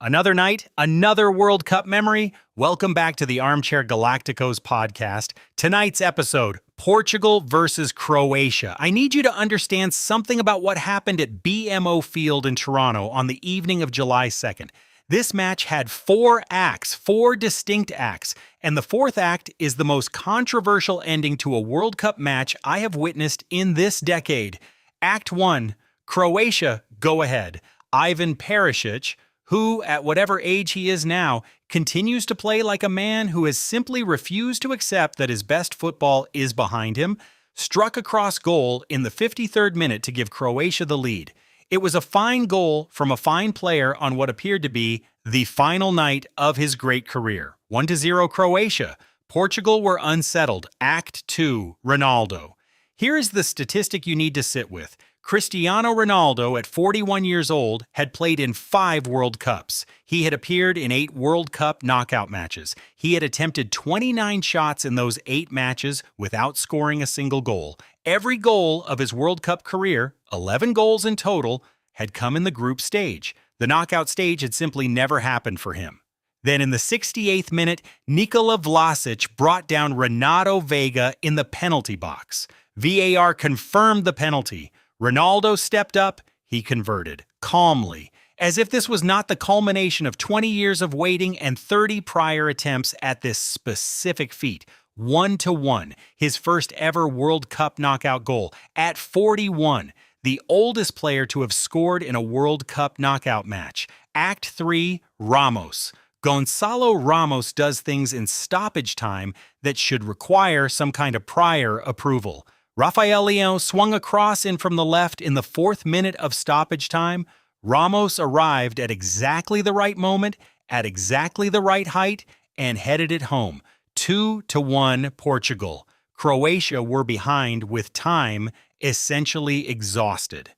Another night, another World Cup memory. Welcome back to the Armchair Galacticos podcast. Tonight's episode, Portugal versus Croatia. I need you to understand something about what happened at BMO Field in Toronto on the evening of July 2nd. This match had four distinct acts, and the fourth act is the most controversial ending to a World Cup match I have witnessed in this decade. Act 1, Croatia, go ahead. Ivan Pašalić, who, at whatever age he is now, continues to play like a man who has simply refused to accept that his best football is behind him, struck a cross goal in the 53rd minute to give Croatia the lead. It was a fine goal from a fine player on what appeared to be the final night of his great career. 1-0 Croatia. Portugal were unsettled. Act 2, Ronaldo. Here is the statistic you need to sit with. Cristiano Ronaldo, at 41 years old, had played in 5 World Cups. He had appeared in 8 World Cup knockout matches. He had attempted 29 shots in those 8 matches without scoring a single goal. Every goal of his World Cup career, 11 goals in total, had come in the group stage. The knockout stage had simply never happened for him. Then in the 68th minute, Nikola Vlasic brought down Renato Veiga in the penalty box. VAR confirmed the penalty. Ronaldo stepped up, he converted, calmly, as if this was not the culmination of 20 years of waiting and 30 prior attempts at this specific feat. 1-1, his first ever World Cup knockout goal, at 41, the oldest player to have scored in a World Cup knockout match. Act 3, Ramos. Gonçalo Ramos does things in stoppage time that should require some kind of prior approval. Rafael Leão swung a cross in from the left in the 4th minute of stoppage time. Ramos arrived at exactly the right moment, at exactly the right height, and headed it home. 2-1 Portugal. Croatia were behind with time essentially exhausted.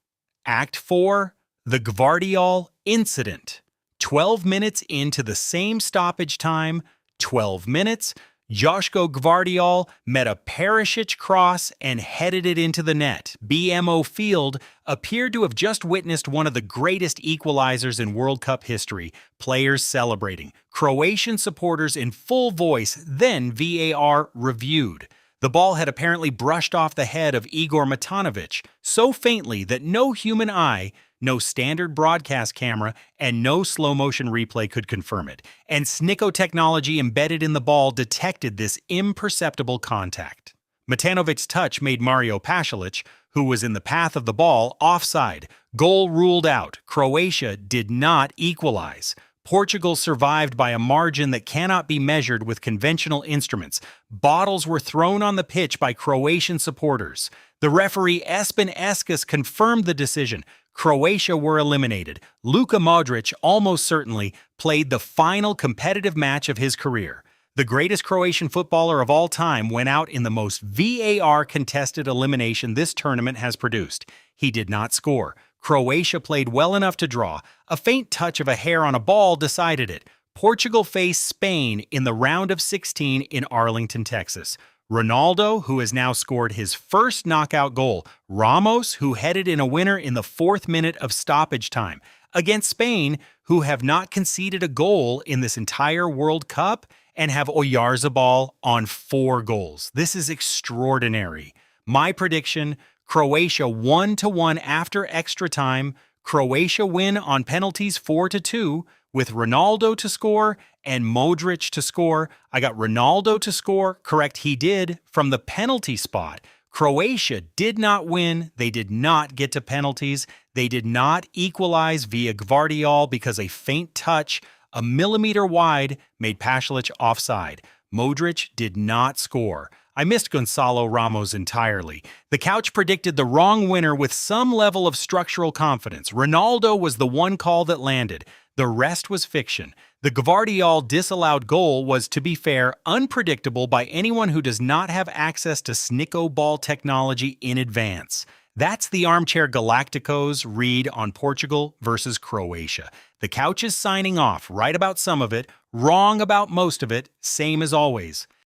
Act 4, the Gvardiol incident. 12 minutes into the same stoppage time, 12 minutes, Joško Gvardiol met a Pašalić cross and headed it into the net. BMO Field appeared to have just witnessed one of the greatest equalizers in World Cup history, players celebrating, Croatian supporters in full voice, then VAR reviewed. The ball had apparently brushed off the head of Igor Matanovic, so faintly that no human eye, no standard broadcast camera, and no slow-motion replay could confirm it. And Snicko technology embedded in the ball detected this imperceptible contact. Matanovic's touch made Mario Pašalić, who was in the path of the ball, offside. Goal ruled out. Croatia did not equalize. Portugal survived by a margin that cannot be measured with conventional instruments. Bottles were thrown on the pitch by Croatian supporters. The referee Espen Eskas confirmed the decision. Croatia were eliminated. Luka Modrić almost certainly played the final competitive match of his career. The greatest Croatian footballer of all time went out in the most VAR-contested elimination this tournament has produced. He did not score. Croatia played well enough to draw. A faint touch of a hair on a ball decided it. Portugal faced Spain in the round of 16 in Arlington, Texas. Ronaldo, who has now scored his first knockout goal. Ramos, who headed in a winner in the 4th minute of stoppage time. Against Spain, who have not conceded a goal in this entire World Cup and have Oyarzabal on 4 goals. This is extraordinary. My prediction, Croatia 1-1 after extra time. Croatia win on penalties 4-2 with Ronaldo to score and Modrić to score. I got Ronaldo to score. Correct, he did, from the penalty spot. Croatia did not win. They did not get to penalties. They did not equalize via Gvardiol because a faint touch, a millimeter wide, made Pašalić offside. Modrić did not score. I missed Gonçalo Ramos entirely. The couch predicted the wrong winner with some level of structural confidence. Ronaldo was the one call that landed. The rest was fiction. The Gvardiol disallowed goal was, to be fair, unpredictable by anyone who does not have access to Snicko ball technology in advance. That's the Armchair Galacticos read on Portugal versus Croatia. The couch is signing off, right about some of it, wrong about most of it, same as always.